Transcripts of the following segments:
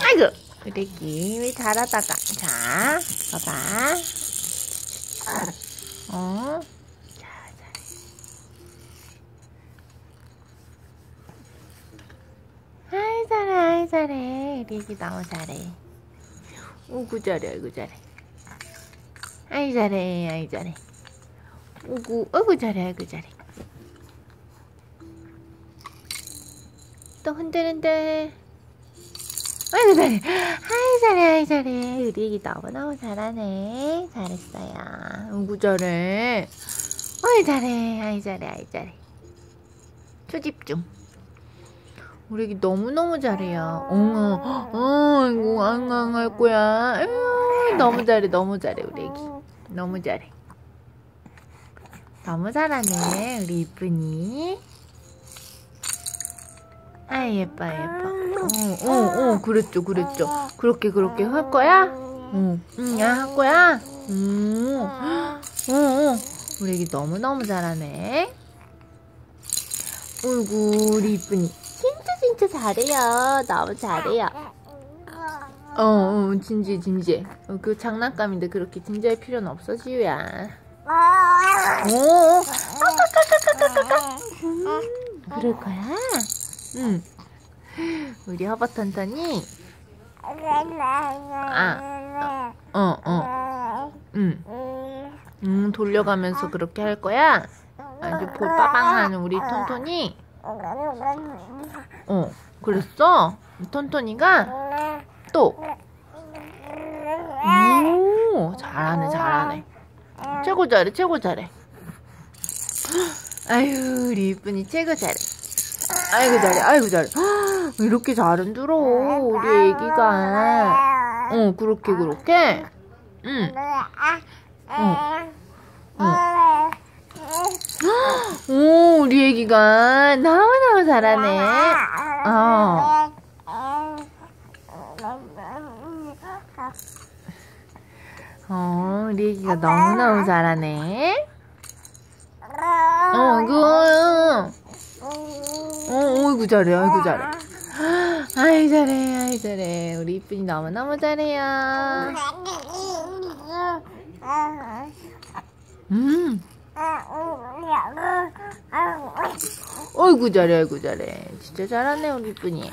아이고, 우리기 왜 잘하다가. 자, 봐봐. 자, 잘해. 아이, 잘해, 아이, 잘해. 우리기 너무 잘해. 우구 잘해, 아이고 잘해. 아이, 잘해, 아이, 잘해. 우구, 어구 잘해, 아이고 잘해. 또 흔들흔들. 아이고 잘해. 아이 잘해, 아이 잘해. 우리 애기 너무너무 잘하네. 잘했어요. 우구 잘해. 아이 잘해, 아이 잘해, 아이 잘해. 초집중. 우리 애기 너무너무 잘해요. 아이고 앙앙 할 거야. 너무 잘해, 너무 잘해 우리 애기. 너무 잘해. 너무 잘하네 우리 이쁜이. 아이 예뻐 예뻐. 그랬죠 그랬죠. 그렇게 할 거야? 할 거야? 우리 애기 너무너무 잘하네. 어이구 우리 이쁜이 진짜 잘해요. 너무 잘해요. 진지해. 그 장난감인데 그렇게 진지할 필요는 없어 지우야. 그럴 거야? 우리 허버턴턴이 돌려가면서 그렇게 할 거야? 아주 볼빠방하는 우리 톤톤이. 그랬어? 톤톤이가 또. 잘하네. 최고 잘해. 아유, 우리 이쁜이 최고 잘해. 아이고 잘해. 이렇게 잘 흔들어, 우리 애기가. 그렇게. 우리 애기가 너무너무 잘하네. 우리 애기가 너무너무 잘하네. 어이구 잘해. 아이 잘해. 우리 이쁜이 너무너무 잘해요. 어이구 잘해. 진짜 잘하네 우리 이쁜이.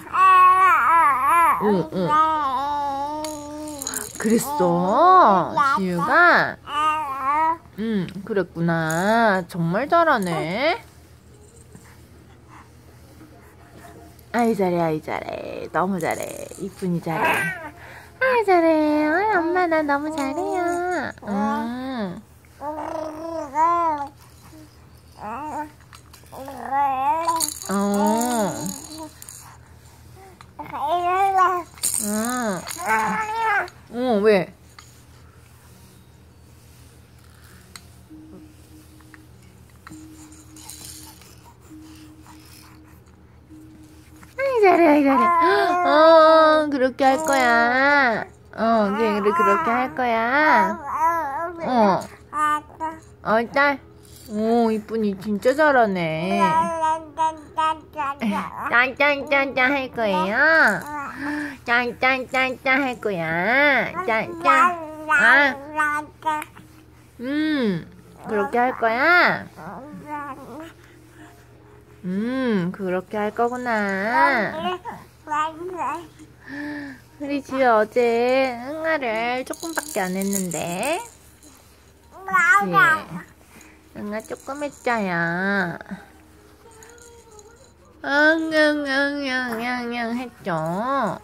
그랬어 지우가. 그랬구나. 정말 잘하네. 아이 잘해. 너무 잘해. 이쁜이 잘해. 아이 잘해. 엄마 나 너무 잘해요. 왜? 아이 잘해. 그렇게 할 거야. 그렇게 할 거야. 짤. 이쁜이 진짜 잘하네. 짠 할 거예요. 짠 할 거야. 짠. 그렇게 할 거야. 그렇게 할 거구나. 우리 지우 어제 응아를 조금밖에 안 했는데. 그치? 응아 조금 했자야. 했죠.